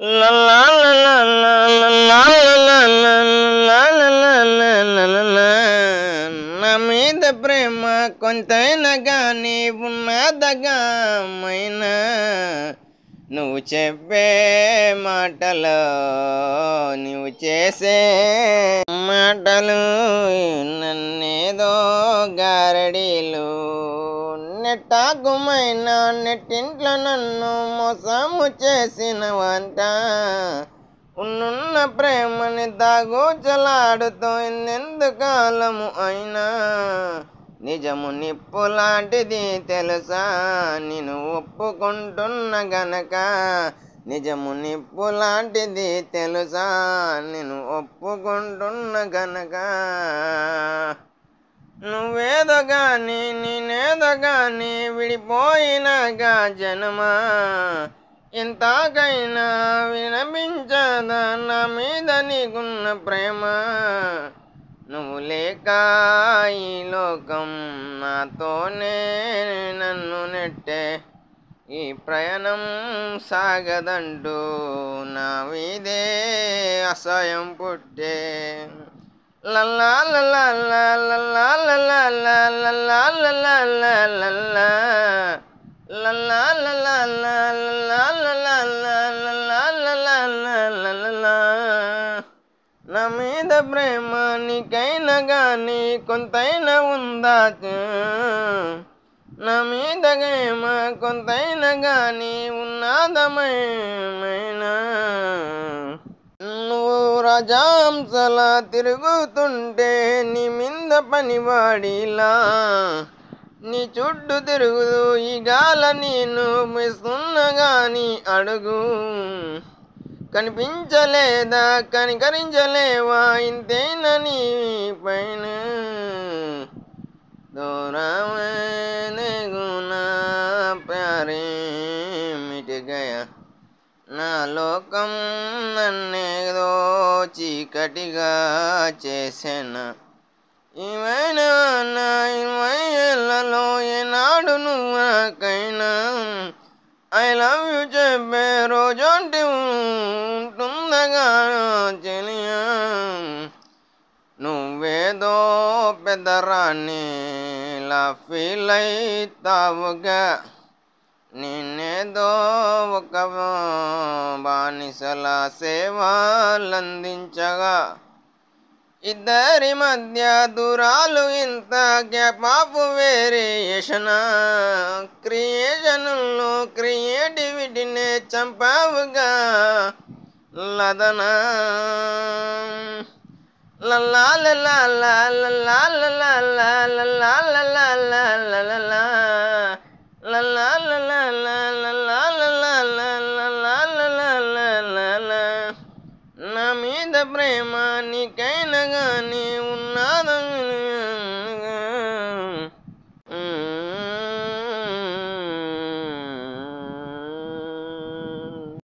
లా లా లా లా లా లా లా లా లా లా లా లా లా లా లా. నా మీద ప్రేమ కొంతైనా గాని ఉన్నదగా మైనా, నువ్వు చెప్పే మాటలు నువ్వు చేసే మాటలు నన్నేదో గారడీలు నెట్టాగుమైన నెట్టింట్లో నన్ను మోసము చేసిన వంట. ఉన్నున్న ప్రేమని దాగోచలాడుతూ ఎన్నెందుకాలము అయినా, నిజము నిప్పు లాంటిది తెలుసా నేను ఒప్పుకుంటున్న గనక. నిజము నిప్పు లాంటిది తెలుసా నేను ఒప్పుకుంటున్న గనక. నువ్వేదో గాని నేనేదో గాని విడిపోయినాగా జనమా, ఎంతకైనా వినిపించదా నా మీద నీకున్న ప్రేమ. నువ్వు లేక ఈ లోకం నాతోనే నన్ను నెట్టే, ఈ ప్రయాణం సాగదంటూ నా మీదే అసహ్యం పుట్టే. లల్లా లల్లా లల్లా లల్లా లల్లా లల్లా లల్లా లల్లా లల్లా లల్లా లల్లా లల్లా లల్లా. నా మీద ప్రేమ నీకైనా గాని కొంతైనా ఉందా? నా మీద ప్రేమ కొంతైనా గాని ఉన్నదమైనా, నువ్వు రాజాంసలా తిరుగుతుంటే నీ మీద పనివాడిలా, నీ చుట్టూ తిరుగుతూ ఈ గాల నేను మెస్తున్నా గాని అడుగు కనిపించలేదా? కనికరించలేవా ఇంతేనా నీ పైన? దూరమే గునా ప్యారే మిట్ గయా, నా లోకం నన్నేదో చీకటిగా చేసేనా. ఏమైనా నా 20 ఏళ్లలో ఏనాడు నువ్వు నాకైనా ఐ లవ్ యూ చెప్పే రోజంటి ఉంటుందగా చెలియా. నువ్వేదో పెద్దరాన్ని లా ఫీల్ అవుతావుగా, నేనేదో ఒక బానిసల సేవలందించగా. ఇద్దరి మధ్య దూరాలు ఇంత గ్యాప్ ఆఫ్ వేరియేషన్, క్రియేషన్లో క్రియేటివిటీనే చంపావుగా లదనా. లల్లా లల్లా లల్లా లల్లా లల్లా లల్లా లల్లా లల్లా లల్లా. నా మీద ప్రేమ నీకైనా గాని ఉన్నదా?